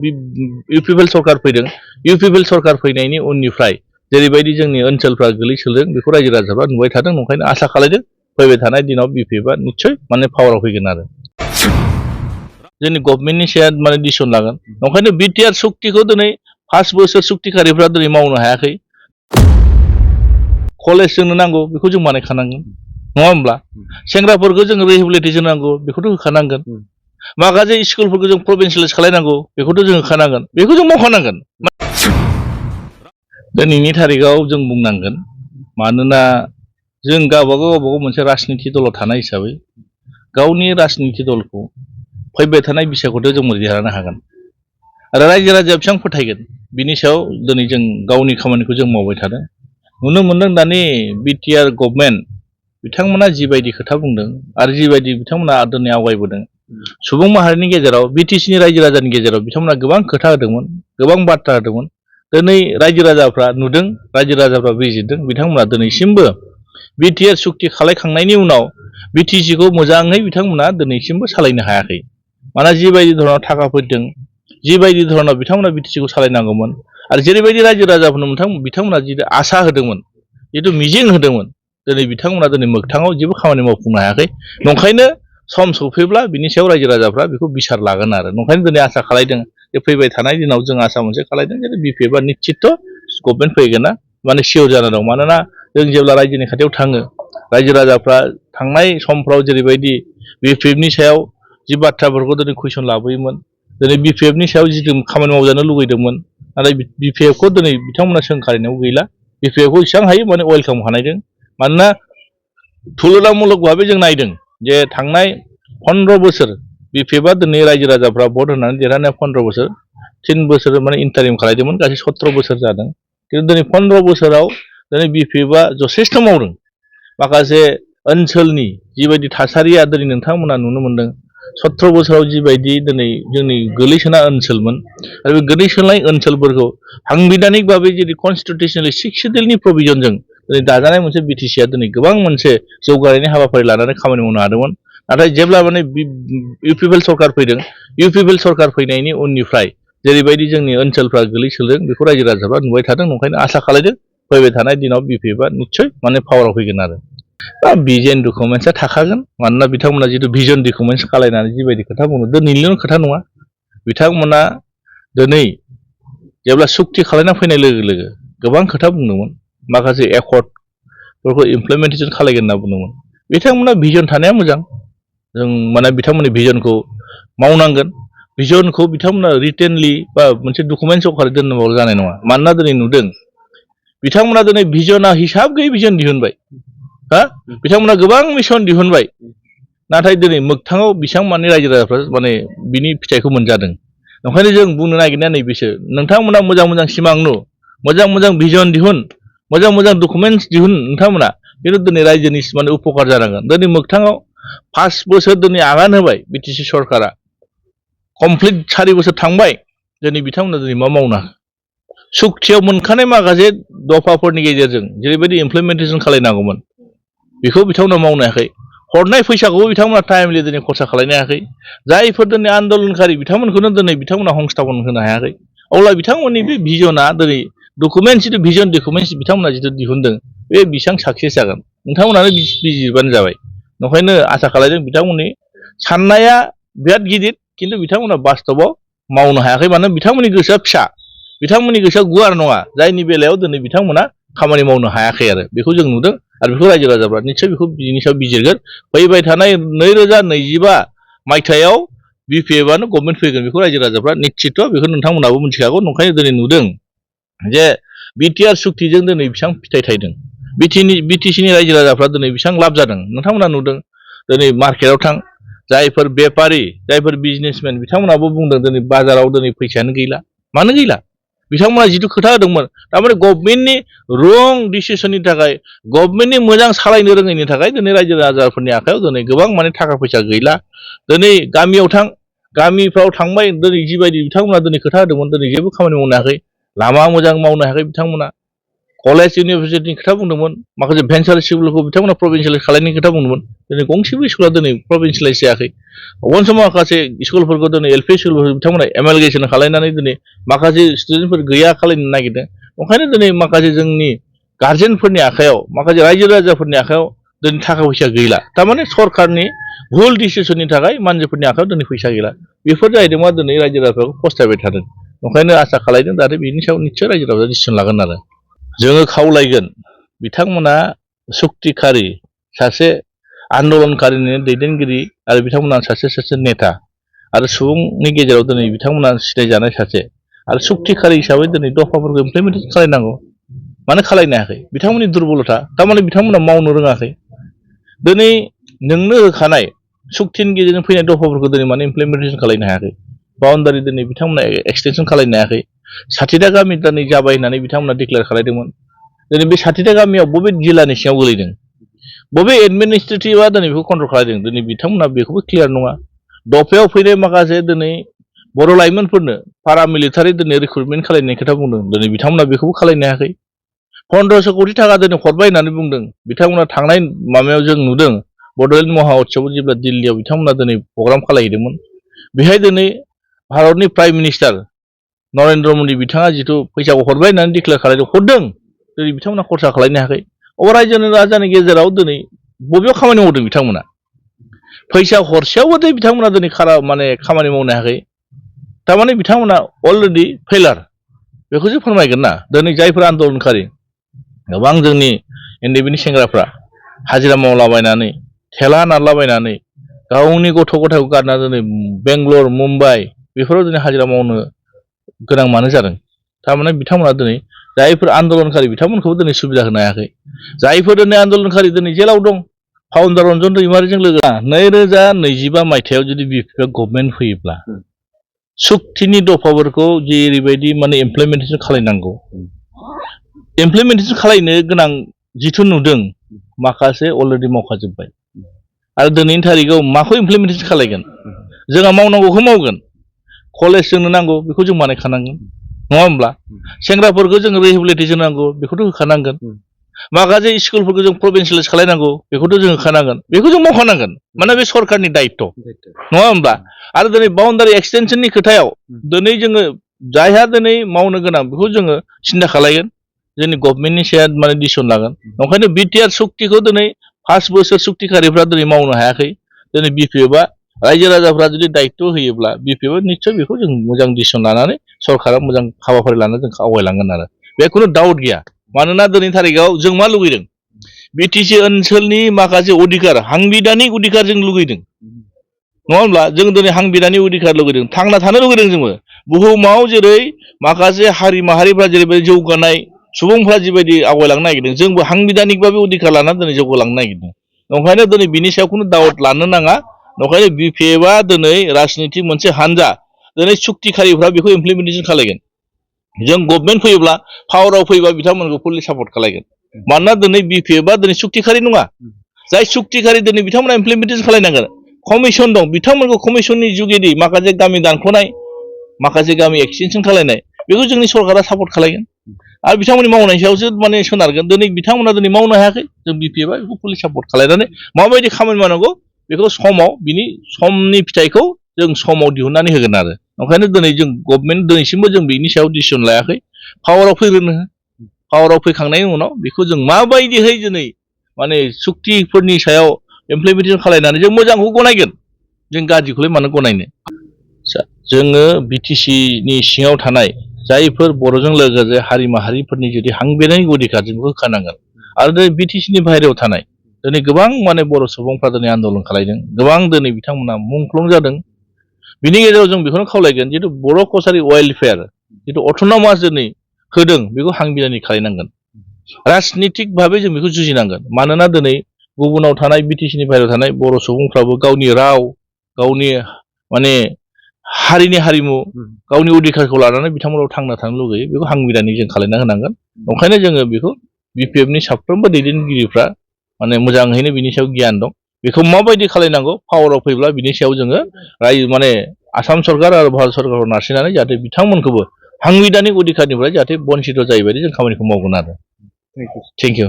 UPPL सरकार फैदों UPPL सरकार फैनायनि उननिफ्राय जेरैबायदि जोंनि ओनसोलफ्रा गोलैसोदों बेखौ रायजो राजाफ्रा नुबाय थादों ओंखायनो आसा खालामदों फैबाय थानाय दिनाव बिपिएफआ निश्चय माने पावाराव फैगोन आरो जोंनि गभर्नमेन्टनि सायाव माने डिसिसन लागोन ओंखायनो बिटिआर सुक्तिखौ दिनै 5 बोसोर सुक्तिखारिफ्रा दिनै मावनो हायाखै कलेज जोंनो नांगौ बेखौ जों बानायखानांगोन नङा होमब्ला सेंग्राफोरखौ जों रिहेबिलिटेसन नांगौ बेखौथ' होखानांगोन माखासे स्कुलफोरखौ जों प्रभिन्सियेलाइज खालामनांगौ बेखौथ' जों होखानांगोन बेखौ जों मावखानांगोन दिनैनि थारिखआव जों बुंनांगोन मानोना जों गावबागाव मोनसे राजनिति दलाव थानाय हिसाबै गावनि राजनिति दलखौ फैबाय थानाय बिसायख'थियाव जों देरहानो हागोन आरो रायजो राजाया बेसेबां फोथायगोन बिनि सायाव दिनै जों गावनि खामानिखौ जों मावबाय थादों नुनो मोनदों दानि बिटिआर गभर्नमेन्ट बिथांमोना जिबायदि खोथा बुंदों आरो जिबायदि बिथांमोना दिनै आवगायबोदों सुबुं माहारिनि गेजेराव बिटिसिनि रायजो राजानि गेजेराव बिथांमोना गोबां खोथा होदोंमोन गोबां बाथ्रा होदोंमोन दिनै रायजो राजाफ्रा नुदों रायजो राजाफ्रा बिजिरदों बिथांमोना दिनैसिमबो बिटिआर सुक्ति खालामखांनायनि उनाव बिटिसिखौ मोजाङै बिथांमोना दिनैसिमबो सालायनो हायाखै मानोना जिबायदि धरनाव थाखा फैदों जिबायदि धरनाव बिथांमोना बिटिसिखौ सालायनांगौमोन आरो जेरैबायदि रायजो राजाफोरनो बिथांमोना जितु आसा होदोंमोन जितु मिजिं होदोंमोन दिनै बिथांमोना दिनै मोगथाङाव जेबो खामानि मावफुंनो हायाखै नंखायनो सम सफैब्ला बिनि सायाव रायजो राजाफ्रा बेखौ बिसार लागोन आरो नंखायनो दिनै आसा खालामदों जे फैबाय थानाय दिनाव जों आसा मोनसे खालामदों जे बिपिएफआ निश्चित गभर्नमेन्ट फैगोन ना माने सियर जाना दं मानोना जों जेब्ला रायजोनि खाथियाव थाङो रायजो राजाफ्रा थांनाय समफ्राव जेरैबायदि बिपिएफनि सायाव जि बाथ्राफोरखौ दिनै कुइसन लाबोयोमोन दिनै बिपिएफनि सायाव जिथु खामानि मावजानो लुगैदोंमोन नाथाय बिपिएफखौ दिनै बिथांमोना सोंखारिनायाव गैला बिपिएफखौ जेसेबां हायो माने वेलकाम खालामदों मानोना तुलनामूलक भाबै जों नायदों जे थांनाय 15 बोसोर बिपिएफआ दिनै रायजो राजाफ्रा भट होनानै देरहानाया 15 बोसोर 3 बोसोर माने इन्टारिम खालामदोंमोन गासै 17 बोसोर जादों खिन्थु दिनै 15 बोसोराव दिनै बिपिएफआ जथेस्थ मावदों माखासे ओनसोलनि जिबायदि थासारिया दिनै नोंथांमोना नुनो मोनदों 17 बोसोराव जिबायदि दिनै जोंनि गोलैसोना ओनसोलमोन आरो बे गोलैसोनाय ओनसोलफोरखौ साংবিधानिक भाबै जेरै कनस्टिटिउसनेलि 6 शिड्यूलनि प्रभिजनजों दिनै दाजानाय मोनसे बिटिसिआ दिनै गोबां मोनसे जौगानायनि हाबाफारि लानानै खामानि मावनो हादोंमोन नाथाय जेब्ला माने इउपिपिएल सरकार फैदों इउपिपिएल सरकार फैनायनि उननिफ्राय जेरैबायदि जोंनि ओनसोलफ्रा गोलैसोदों बेखौ रायजो राजाफ्रा नुबाय थादों ओंखायनो आसा खालामदों फैबाय थानाय दिनाव बिपिएफआ निश्चय माने पावाराव फैगोन आरो भिजन डकुमेन्ट्सआ थाखागोन मानोना बिथांमोना जितु भिजन डकुमेन्ट्स खालामनानै जिबायदि खोथा बुङो दिनैनिल' खोथा नङा बिथांमोना दिनै जेब्ला सुक्ति खालामना फैनाय लोगो लोगो गोबां खोथा बुंदोंमोन माखासे एकर्डफोरखौ इमप्लिमेन्टेसन खालामगोन होनना बुंदोंमोन बिथांमोना भिजन थानाया मोजां जों माने बिथांमोननि भिजनखौ मावनांगोन भिजनखौ बिथांमोना रिटेनलि बा मोनसे डकुमेन्ट्स आकारै दोननांगौ जानाय नङा मानोना दिनै नुदों बिथांमोना दिनै भिजना हिसाब गैयै भिजन दिहुनबाय बिथांमोना गोबां मिशन दिहुनबाय नाथाय दिनै मोगथाङाव बेसेबां माने रायजो राजाफ्रा माने बिनि फिथाइखौ मोनजादों ओंखायनो जों बुंनो नागिरनाया नैबेसो नोंथांमोना मोजां मोजां सिमां नु मोजां मोजां भिजन दिहुन मोजां मोजां डकुमेन्ट्स दिहुन नोंथांमोना खिन्थु दिनै रायजोनि माने उपकार जानांगोन दिनै मोगथाङाव 5 बोसोर दिनै आगान होबाय बिटिसि सरकारा कमप्लिट 4 बोसोर थांबाय दिनै बिथांमोना दिनै मा मावनो सुक्तियाव मोनखानाय माखासे दफाफोरनि गेजेरजों जेरैबायदि इमप्लिमेन्टेसन खालामनांगौमोन बेखौ बिथांमोना मावनो हायाखै हरनाय फैसाखौबो बिथांमोना टाइमलि दिनै खरसा खालामनो हायाखै जायफोर दिनै आन्दोलनकारि बिथांमोनखौनो दिनै बिथांमोना संस्थापन होनो हायाखै अब्ला बिथांमोननि बे भिजनआ दिनै डकुमेन्ट्स जितु भिजन डकुमेन्ट्स बिथांमोना जितु दिहुनदों बे बेसेबां साक्सेस जागोन नोंथांमोनानो बिजिरबानो जाबाय ओंखायनो आसा खालामदों बिथांमोननि साननाया बिराद गिदिर खिन्थु बिथांमोना बास्तबाव मावनो हायाखै मानोना बिथांमोननि गोसोआ फिसा बिथांमोननि गोसोआ गुवार नङा जायनि बेलायाव दिनै बिथांमोना खामानि मावनो हायाखै आरो बेखौ जों नुदों आरो बेखौ रायजो राजाफ्रा निश्चय बेखौ बिनि सायाव बिजिरगोन फैबाय थानाय 2025 मायथाइयाव बिपिएफआनो गभर्नमेन्ट फैगोन बेखौ रायजो राजाफ्रा निश्चित बेखौ नोंथांमोनाबो मिथिखागौ ओंखायनो दिनै नुदों जे बिटिआर सुक्तिजों दिनै बेसेबां फिथाइ थायदों बिटिसिनि रायजो राजाफ्रा दिनै बेसेबां लाब जादों नोंथांमोना नुदों दिनै मार्केटआव थां जायफोर बेपारि जायफोर बिजनेसमेन बिथांमोनाबो बुंदों दिनै बाजाराव दिनै फैसायानो गैला मानो गैला बिथांमोना जितु खोथा होदोंमोन थारमाने गभर्नमेन्टनि रं डिसिसननि थाखाय गभर्नमेन्टनि मोजां सालायनो रोङैनि थाखाय दिनै रायजो राजाफोरनि आखायाव दिनै गोबां माने थाखा फैसा गैला दिनै गामियाव थां गामिफ्राव थांबाय दिनै जिबायदि बिथांमोना दिनै खोथा होदोंमोन दिनै जेबो खामानि मावनो हायाखै लामा मोजां मावनो हायाखै बिथांमोना कलेज इउनिभार्सिटिनि खोथा बुंदोंमोन माखासे भेन्सार स्कुलखौ बिथांमोना प्रभिन्सियेलाइज खालामनायनि खोथा बुंदोंमोन दिनै गंसेबो स्कुला दिनै प्रभिन्सियेलाइज जायाखै अन समाव माखासे स्कुलफोरखौ दिनै एलपि स्कुलफोरखौ बिथांमोना एमालगेसन खालामनानै दिनै माखासे स्टुडेन्टफोर गैया खालामनो नागिरदों ओंखायनो दिनै माखासे जोंनि गार्जेनफोरनि आखायाव माखासे रायजो राजाफोरनि आखायाव दिनै थाखा फैसा गैला थारमाने सरकारनि भुल डिसिसननि थाखाय मानसिफोरनि आखायाव दिनै फैसा गैला बेफोर जाहैदों मा दिनै रायजो राजाफोरखौ फस्थायबाय थादों ओंखायनो आसा खालामदों जाहाथे बेनि सायाव निस्सय रायजो राजाया डिसिसन लागोन आरो जोङो खावलायगोन बिथांमोना सुक्तिखारि सासे आन्दलनकारिनि दैदेनगिरि आरो बिथांमोना सासे नेता आरो सुबुंनि गेजेराव दिनै बिथांमोना सिनायजानाय सासे आरो सुक्तिखारि हिसाबै दिनै दफाफोरखौ इमप्लिमेन्टेसन खालामनांगौ मानो खालामनो हायाखै बिथांमोननि दुर्बलता थारमाने बिथांमोना मावनो रोङाखै दिनै नोंनो होखानाय सुक्तिनि गेजेरजों फैनाय दफाफोरखौ दिनै माने इमप्लिमेन्टेसन खालामनो हायाखै बाउन्डारि दिनै बिथांमोना एक्सटेनसन खालामनो हायाखै 60टा गामि दिनै जाबाय होननानै बिथांमोना डिक्लेयार खालामदोंमोन दिनै बे 60टा गामियाव बबे जिल्लानि सिङाव गोलैदों बबे एडमिनिस्ट्रेटिभआ दिनै बेखौ कन्ट्रल खालामदों दिनै बिथांमोना बेखौबो क्लियार नङा दफायाव फैनाय माखासे दिनै बर' लाइमोनफोरनो पारामिलिटारि दिनै रिक्रुटमेन्ट खालामनायनि खोथा बुंदों दिनै बिथांमोना बेखौबो खालामनो हायाखै 1500 कोटि थाखा दिनै हरबाय होननानै बुंदों बिथांमोना थांनाय माबायाव जों नुदों बड'लेण्ड महा उत्सव जेब्ला दिल्लीयाव बिथांमोना दिनै प्रग्राम खालामहैदोंमोन बेहाय दिनै भारतनि प्राइम मिनिस्टार नरेन्द्र मदि बिथाङा जिथु फैसाखौ हरबाय होननानै डिक्लेयार खालामदों हरदों दिनै बिथांमोना खरसा खालामनो हायाखै अ रायजो राजानि गेजेराव दिनै बबेयाव खामानि मावदों बिथांमोना फैसा हरसेयावबो बिथांमोना दिनै माने खामानि मावनो हायाखै थारमाने बिथांमोना अलरेडि फेलार बेखौसो फोरमायगोन ना दिनै जायफोर आन्दलनकारि गोबां जोंनि उन्दै सेंग्राफ्रा हाजिरा मावलाबायनानै थेला नारलाबायनानै गावनि गथ' गथायखौ गारना दिनै बेंगलर मुम्बाइ बेफोराव दिनै हाजिरा मावनो गोनां मानो जादों थारमाने बिथांमोना दिनै जायफोर आन्दलनकारि बिथांमोनखौबो दिनै सुबिदा होनो हायाखै जायफोर दिनै आन्दलनकारि दिनै जेलाव दं फाउन्डार रन्जन दैमारिजों लोगो 2025 मायथाइयाव जुदि बिपिएफ गभर्नमेन्ट फैयोब्ला सुक्तिनि दफाफोरखौ जेरैबायदि माने इमप्लिमेन्टेसन खालामनांगौ इमप्लिमेन्टेसन खालामनो गोनां जिथु नुदों माखासे अलरेडि मावखाजोब्बाय आरो दिनैनि थारिखआव माखौ इमप्लिमेन्टेसन खालामगोन जोंहा मावनांगौखौ मावगोन कलेज जोंनो नांगौ बेखौ जों बानायखानांगोन नङा होमब्ला सेंग्राफोरखौ जों रिहेबिलिटेसन नांगौ बेखौथ' होखानांगोन माखासे स्कुलफोरखौ जों प्रभिन्सियेलाइज खालामनांगौ बेखौथ' जों होखानांगोन बेखौ जों मावखानांगोन माने बे सरकारनि दायित्व नङा होमब्ला आरो दिनै बाउन्डारि एक्सटेनसननि खोथायाव दिनै जोङो जायहा दिनै मावनो गोनां बेखौ जोङो सिन्था खालामगोन जोंनि गभर्नमेन्टनि सायाव माने डिसिसन लागोन ओंखायनो बिटिआर सुक्तिखौ दिनै 5 बोसोर सुक्तिकारिफ्रा दिनै मावनो हायाखै दिनै बिपिएफआ रायजो राजाफ्रा जुदि दायित्व होयोब्ला बिपिएफआ निस्सय बेखौ जों मोजां डिसिसन लानानै सरकारा मोजां हाबाफारि लानानै जों आवगायलांगोन आरो बे खुनु डाउट गैया मानोना दिनैनि थारिखआव जों मा लुगैदों बिटिसि ओनसोलनि माखासे अधिकार हांबिधानिक अधिकार जों लुगैदों नङा होमब्ला जों दिनै हांबिधानिक अधिकार लुगैदों थांना थानो लुगैदों जोङो बुहुमाव जेरै माखासे हारि माहारिफ्रा जेरैबायदि जौगानाय सुबुंफ्रा जिबायदि आवगायलांनो नागिरदों जोंबो हांबिधानिकबाबो अधिकार लानानै दिनै जौगालांनो नागिरदों ओंखायनो दिनै बिनि सायाव खुनु डाउट लानो नाङा ओंखायनो बिपिएफआ दिनै राजनितिक मोनसे हानजा दिनै सुक्तिकारिफ्रा बेखौ इमप्लिमेन्टेसन खालामगोन जों गभर्नमेन्ट फैयोब्ला पावाराव फैयोबा बिथांमोनखौ फुललि सापर्ट खालामगोन मानोना दिनै बिपिएफआ दिनै सुक्तिकारि नङा जाय सुक्तिकारि दिनै बिथांमोना इमप्लिमेन्टेसन खालामनांगोन कमिसन दं बिथांमोनखौ कमिसननि जुगेदि माखासे गामि दानख'नाय माखासे गामि एक्सटेनसन खालामनाय बेखौ जोंनि सरकारा सापर्ट खालामगोन आरो बिथांमोननि मावनायनि सायावसो माने सोनारगोन दिनै बिथांमोना दिनै मावनो हायाखै जों बिपिएफआ बेखौ फुललि सापर्ट खालामनानै माबायदि खामानि मावनांगौ बेखौ समाव बिनि समनि फिथाइखौ जों समाव दिहुननानै होगोन आरो ओंखायनो दिनै जों गभर्नमेन्ट दिनैसिमबो जों बिनि सायाव डिसिसन लायाखै पावाराव फैग्रोनो पावाराव फैखांनायनि उनाव बेखौ जों माबायदिहै दिनै माने सुक्तिफोरनि सायाव इमप्लिमेन्टेसन खालामनानै जों मोजांखौ गनायगोन जों गाज्रिखौलाय मानो गनायनो जोङो बिटिसिनि सिङाव थानाय जायफोर बर'जों लोगोसे हारि माहारिफोरनि जुदि हांबिधानिक अधिकार जों बेखौ होखानांगोन आरो दिनै बिटिसिनि बाहेरायाव थानाय दिनै गोबां माने बर' सुबुंफ्रा दिनै आन्दलन खालामदों गोबां दिनै बिथांमोना मुंख्लं जादों बिनि गेजेराव जों बेखौनो खावलायगोन जितु बर' कसारि वेलफेयार जितु अट'नमास दिनै होदों बेखौ हांबिधानिक खालामनांगोन राजनितिक भाबै जों बेखौ जुजिनांगोन मानोना दिनै गुबुनाव थानाय बिटिसिनि बाहेरायाव थानाय बर' सुबुंफ्राबो गावनि राव गावनि माने हारिनि हारिमु गावनि अधिकारखौ लानानै बिथांमोनाव थांना थानो लुगैयो बेखौ हांबिधानिक जों खालामना होनांगोन ओंखायनो जोङो बेखौ बिपिएफनि साफ्रोमबो दैदेनगिरिफ्रा माने मोजाङैनो बिनि सायाव गियान दं बेखौ माबायदि खालामनांगौ पावाराव फैब्ला बिनि सायाव जोङो रायजो माने आसाम सरकार आरो भारत सरकारखौ नारसिननानै जाहाथे बिथांमोनखौबो हांबिधानिक अधिकारनिफ्राय जाहाथे बन्सित जायैबायदि जों खामानिखौ मावगोन आरो थेंक इउ। Thank you.